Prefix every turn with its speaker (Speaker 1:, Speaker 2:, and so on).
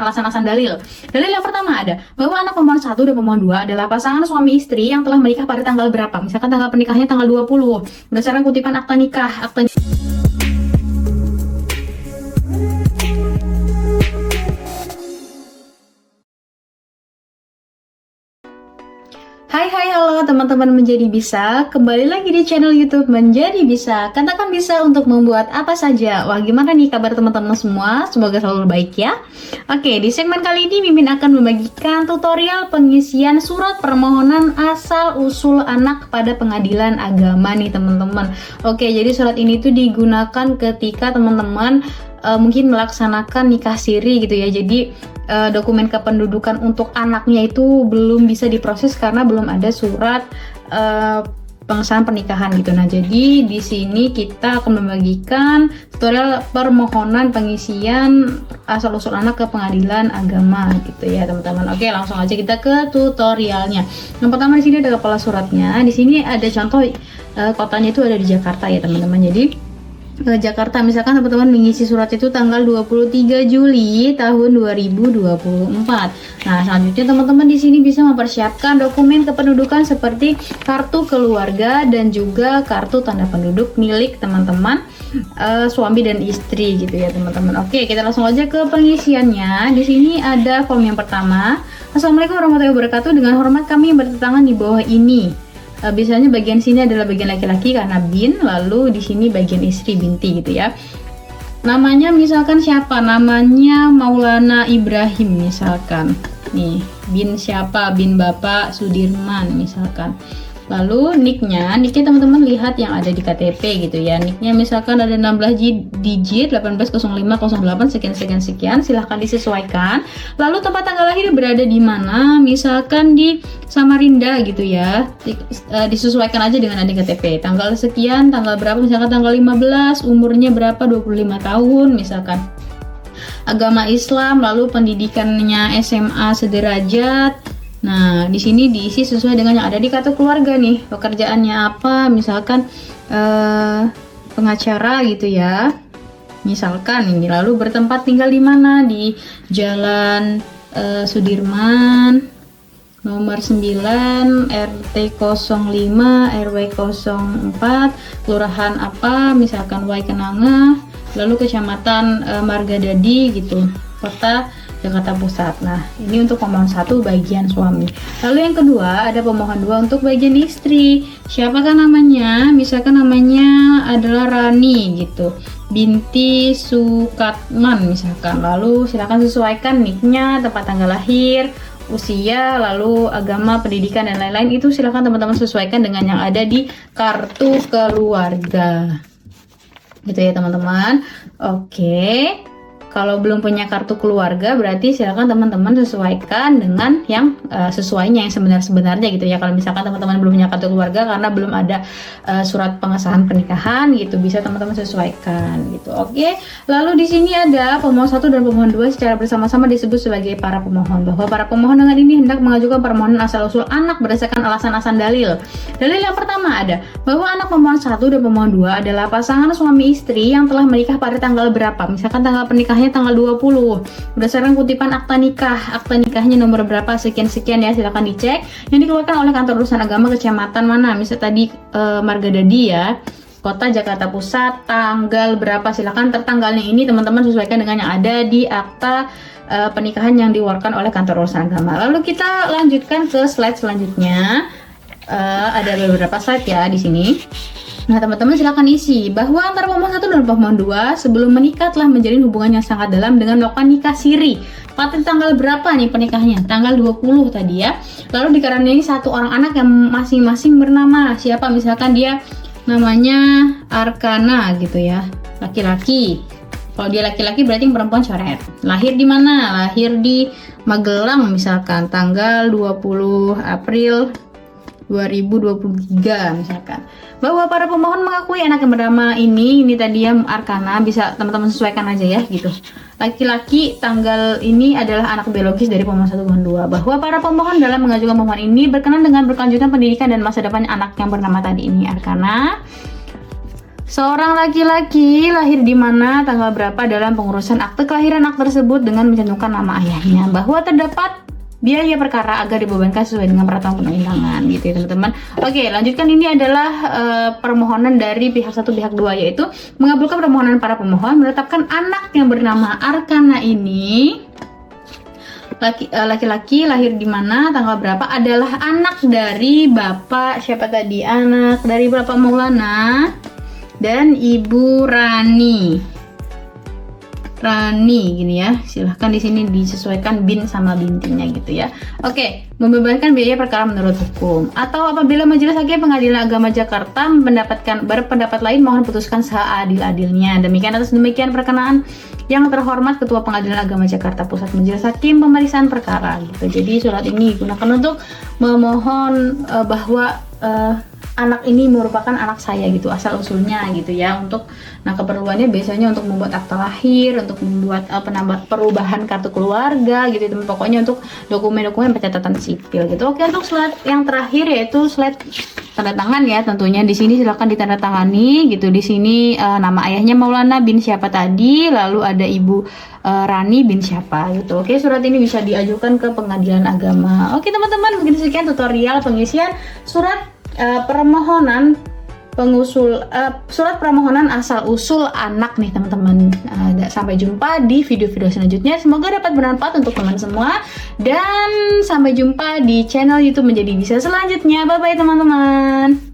Speaker 1: alasan-alasan dalil. Dalil yang pertama ada bahwa anak pemohon 1 dan pemohon 2 adalah pasangan suami istri yang telah menikah pada tanggal berapa? Misalkan tanggal pernikahannya tanggal 20 berdasarkan kutipan akta nikah. Hai halo teman-teman Menjadi Bisa, kembali lagi di channel YouTube Menjadi Bisa. Katakan bisa untuk membuat apa saja. Wah, gimana nih kabar teman-teman semua? Semoga selalu baik ya. Oke, di segmen kali ini Mimin akan membagikan tutorial pengisian surat permohonan asal usul anak pada pengadilan agama nih teman-teman. Oke, jadi surat ini tuh digunakan ketika teman-teman mungkin melaksanakan nikah siri gitu ya. Jadi dokumen kependudukan untuk anaknya itu belum bisa diproses karena belum ada surat pengesahan pernikahan gitu. Nah, jadi di sini kita akan membagikan tutorial permohonan pengisian asal usul anak ke pengadilan agama gitu ya, teman-teman. Oke, langsung aja kita ke tutorialnya. Yang pertama di sini ada kepala suratnya. Di sini ada contoh kotanya itu ada di Jakarta ya, teman-teman. Jadi Jakarta, misalkan teman-teman mengisi surat itu tanggal 23 Juli tahun 2024. Nah, selanjutnya teman-teman di sini bisa mempersiapkan dokumen kependudukan seperti kartu keluarga dan juga kartu tanda penduduk milik teman-teman suami dan istri gitu ya, teman-teman. Oke, kita langsung aja ke pengisiannya. Di sini ada form yang pertama. Assalamualaikum warahmatullahi wabarakatuh. Dengan hormat kami bertentangan di bawah ini. Biasanya bagian sini adalah bagian laki-laki karena bin, lalu di sini bagian istri binti gitu ya. Namanya misalkan siapa? Namanya Maulana Ibrahim misalkan. Nih, bin siapa? Bin Bapak Sudirman misalkan. Lalu nicknya teman-teman lihat yang ada di KTP gitu ya. Nicknya misalkan ada 16 digit 180508 sekian. Silahkan disesuaikan. Lalu tempat tanggal lahir berada di mana? Misalkan di Samarinda gitu ya. Disesuaikan aja dengan ada di KTP. Tanggal sekian, tanggal berapa? Misalkan tanggal 15, umurnya berapa? 25 tahun misalkan. Agama Islam, lalu pendidikannya SMA sederajat. Nah, di sini diisi sesuai dengan yang ada di kartu keluarga nih. Pekerjaannya apa? Misalkan pengacara gitu ya. Misalkan ini, lalu bertempat tinggal di mana? Di Jalan Sudirman nomor 9 RT 05 RW 04 kelurahan apa? Misalkan Y Kenanga, lalu kecamatan Margadadi gitu. Kota Jakarta Pusat. Nah, ini untuk pemohon 1 bagian suami. Lalu yang kedua ada pemohon 2 untuk bagian istri. Siapakah namanya? Misalkan namanya adalah Rani gitu. Binti Sukatman misalkan. Lalu silakan sesuaikan nicknya, tempat tanggal lahir, usia, lalu agama, pendidikan dan lain-lain. Itu silakan teman-teman sesuaikan dengan yang ada di kartu keluarga. Gitu ya, teman-teman. Oke. Kalau belum punya kartu keluarga, berarti silakan teman-teman sesuaikan dengan yang sesuainya, yang sebenarnya gitu ya. Kalau misalkan teman-teman belum punya kartu keluarga karena belum ada surat pengesahan pernikahan gitu, bisa teman-teman sesuaikan gitu. Oke. Lalu di sini ada pemohon 1 dan pemohon 2 secara bersama-sama disebut sebagai para pemohon. Bahwa para pemohon dengan ini hendak mengajukan permohonan asal usul anak berdasarkan alasan-alasan dalil. Dalil yang pertama ada bahwa anak pemohon 1 dan pemohon 2 adalah pasangan suami istri yang telah menikah pada tanggal berapa? Misalkan tanggal pernikahan tanggal 20 berdasarkan kutipan akta nikahnya nomor berapa sekian ya, silahkan dicek yang dikeluarkan oleh kantor urusan agama kecamatan mana, misal tadi Margadadi ya, kota Jakarta Pusat, tanggal berapa, silahkan tertanggalnya ini teman-teman sesuaikan dengan yang ada di akta pernikahan yang dikeluarkan oleh kantor urusan agama. Lalu kita lanjutkan ke slide selanjutnya. Ada beberapa slide ya di sini. Nah, teman-teman silakan isi bahwa antara pemohon 1 dan pemohon 2 sebelum menikah telah menjalin hubungan yang sangat dalam dengan melakukan nikah siri. Pada tanggal berapa nih pernikahannya? Tanggal 20 tadi ya. Lalu dikarenai satu orang anak yang masing-masing bernama siapa? Misalkan dia namanya Arkana gitu ya, laki-laki. Kalau dia laki-laki berarti yang perempuan coret. Lahir di mana? Lahir di Magelang misalkan tanggal 20 April 2023 misalkan. Bahwa para pemohon mengakui anak yang bernama ini tadi ya Arkana, bisa teman-teman sesuaikan aja ya gitu. Laki-laki tanggal ini adalah anak biologis dari pemohon 1 pemohon 2. Bahwa para pemohon dalam mengajukan pemohon ini berkenan dengan berkelanjutan pendidikan dan masa depan anak yang bernama tadi ini Arkana. Seorang laki-laki lahir di mana, tanggal berapa dalam pengurusan akte kelahiran anak tersebut dengan mencantumkan nama ayahnya, bahwa terdapat biaya perkara agar dibebankan sesuai dengan peraturan perundang-undangan gitu ya teman-teman. Oke, lanjutkan. Ini adalah permohonan dari pihak 1 pihak 2, yaitu mengabulkan permohonan para pemohon menetapkan anak yang bernama Arkana ini laki-laki lahir di mana, tanggal berapa, adalah anak dari Bapak siapa tadi? Anak dari Bapak Maulana dan Ibu Rani gini ya. Silahkan di sini disesuaikan bin sama bintinya gitu ya. Oke, membebankan biaya perkara menurut hukum. Atau apabila Majelis Hakim Pengadilan Agama Jakarta berpendapat lain, mohon putuskan seadil-adilnya. Demikian perkenaan yang terhormat Ketua Pengadilan Agama Jakarta Pusat, Majelis Hakim pemeriksaan perkara gitu. Jadi surat ini digunakan untuk memohon bahwa anak ini merupakan anak saya gitu, asal usulnya gitu ya. Untuk keperluannya biasanya untuk membuat akta lahir, untuk membuat penambah perubahan kartu keluarga gitu teman. Pokoknya untuk dokumen-dokumen pencatatan sipil gitu. Oke, untuk slide yang terakhir yaitu slide tanda tangan ya tentunya. Di sini silakan ditandatangani gitu. Di sini nama ayahnya Maulana bin siapa tadi, lalu ada Ibu Rani bin siapa gitu. Oke, surat ini bisa diajukan ke Pengadilan Agama. Oke teman-teman, mungkin sekian tutorial pengisian surat permohonan surat permohonan asal usul anak nih teman-teman. Sampai jumpa di video-video selanjutnya. Semoga dapat bermanfaat untuk teman semua, dan sampai jumpa di channel YouTube Menjadi Bisa selanjutnya. Bye bye teman-teman.